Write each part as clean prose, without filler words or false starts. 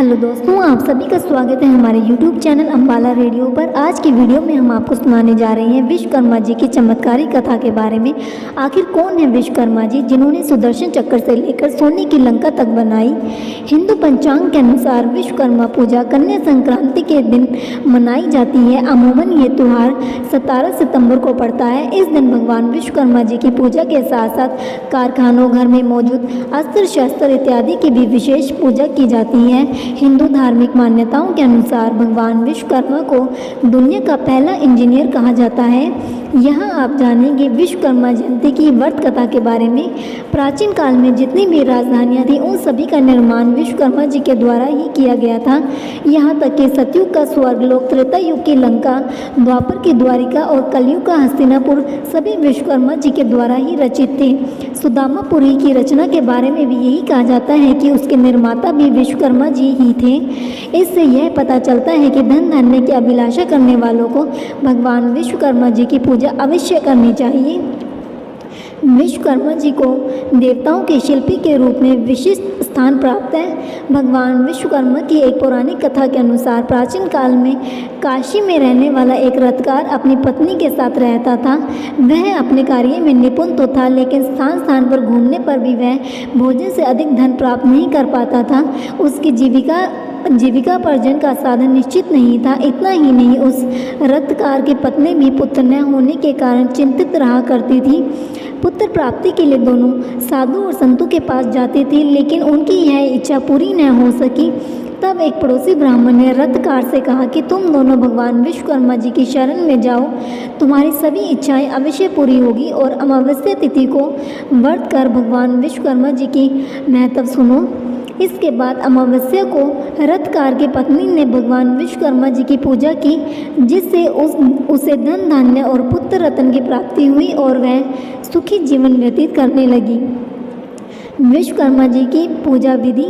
Hello दोस्तों, आप सभी का स्वागत है हमारे YouTube चैनल अम्बाला रेडियो पर। आज की वीडियो में हम आपको सुनाने जा रहे हैं विश्वकर्मा जी की चमत्कारी कथा के बारे में। आखिर कौन है विश्वकर्मा जी, जिन्होंने सुदर्शन चक्र से लेकर सोने की लंका तक बनाई। हिंदू पंचांग के अनुसार विश्वकर्मा पूजा कन्या संक्रांति के दिन मनाई जाती है। अमूमन ये त्यौहार 17 सितंबर को पड़ता है। इस दिन भगवान विश्वकर्मा जी की पूजा के साथ साथ कारखानों, घर में मौजूद अस्त्र शस्त्र इत्यादि की भी विशेष पूजा की जाती है। हिंदू धार्मिक मान्यताओं के अनुसार भगवान विश्वकर्मा को दुनिया का पहला इंजीनियर कहा जाता है। यहाँ आप जानेंगे विश्वकर्मा जयंती की व्रत कथा के बारे में। प्राचीन काल में जितनी भी राजधानियाँ थीं उन सभी का निर्माण विश्वकर्मा जी के द्वारा ही किया गया था। यहाँ तक कि सतयुग का स्वर्गलोक, त्रेता युग की लंका, द्वापर की द्वारिका और कलयुग का हस्तिनापुर सभी विश्वकर्मा जी के द्वारा ही रचित थे। सुदामापुरी की रचना के बारे में भी यही कहा जाता है कि उसके निर्माता भी विश्वकर्मा जी ही थे। इससे यह पता चलता है कि धन धान्य की अभिलाषा करने वालों को भगवान विश्वकर्मा जी की पूजा अवश्य करनी चाहिए। विश्वकर्मा जी को देवताओं के शिल्पी के रूप में विशिष्ट स्थान प्राप्त है। भगवान विश्वकर्मा की एक पौराणिक कथा के अनुसार प्राचीन काल में काशी में रहने वाला एक रथकार अपनी पत्नी के साथ रहता था। वह अपने कार्य में निपुण तो था, लेकिन स्थान स्थान पर घूमने पर भी वह भोजन से अधिक धन प्राप्त नहीं कर पाता था। उसकी जीविकापार्जन का साधन निश्चित नहीं था। इतना ही नहीं, उस रथकार की पत्नी भी पुत्र न होने के कारण चिंतित रहा करती थी। पुत्र प्राप्ति के लिए दोनों साधु और संतों के पास जाती थी, लेकिन उनकी यह इच्छा पूरी न हो सकी। तब एक पड़ोसी ब्राह्मण ने रथकार से कहा कि तुम दोनों भगवान विश्वकर्मा जी की शरण में जाओ, तुम्हारी सभी इच्छाएं अवश्य पूरी होगी। और अमावस्या तिथि को व्रत कर भगवान विश्वकर्मा जी की महत्व सुनो। इसके बाद अमावस्या को रथकार की पत्नी ने भगवान विश्वकर्मा जी की पूजा की, जिससे उसे धन धान्य और पुत्र रत्न की प्राप्ति हुई और वह सुखी जीवन व्यतीत करने लगी। विश्वकर्मा जी की पूजा विधि: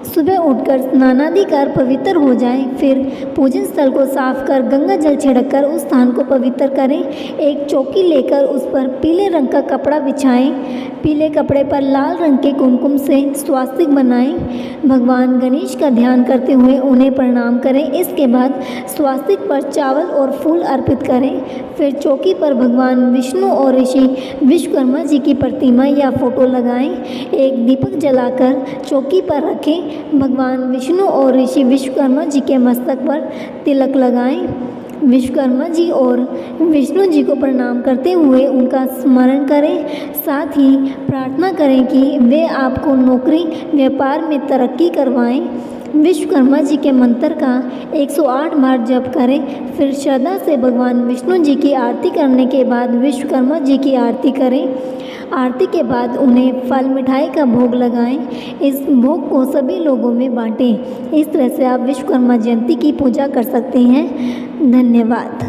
सुबह उठकर स्नानादि कर पवित्र हो जाएं, फिर पूजन स्थल को साफ कर गंगा जल छिड़ककर उस स्थान को पवित्र करें। एक चौकी लेकर उस पर पीले रंग का कपड़ा बिछाएं। पीले कपड़े पर लाल रंग के कुमकुम से स्वास्तिक बनाएं। भगवान गणेश का ध्यान करते हुए उन्हें प्रणाम करें। इसके बाद स्वास्तिक पर चावल और फूल अर्पित करें। फिर चौकी पर भगवान विष्णु और ऋषि विश्वकर्मा जी की प्रतिमा या फोटो लगाएं। एक दीपक जलाकर चौकी पर रखें। भगवान विष्णु और ऋषि विश्वकर्मा जी के मस्तक पर तिलक लगाएं। विश्वकर्मा जी और विष्णु जी को प्रणाम करते हुए उनका स्मरण करें। साथ ही प्रार्थना करें कि वे आपको नौकरी व्यापार में तरक्की करवाएं। विश्वकर्मा जी के मंत्र का 108 बार जप करें। फिर श्रद्धा से भगवान विष्णु जी की आरती करने के बाद विश्वकर्मा जी की आरती करें। आरती के बाद उन्हें फल मिठाई का भोग लगाएं। इस भोग को सभी लोगों में बांटें। इस तरह से आप विश्वकर्मा जयंती की पूजा कर सकते हैं। धन्यवाद।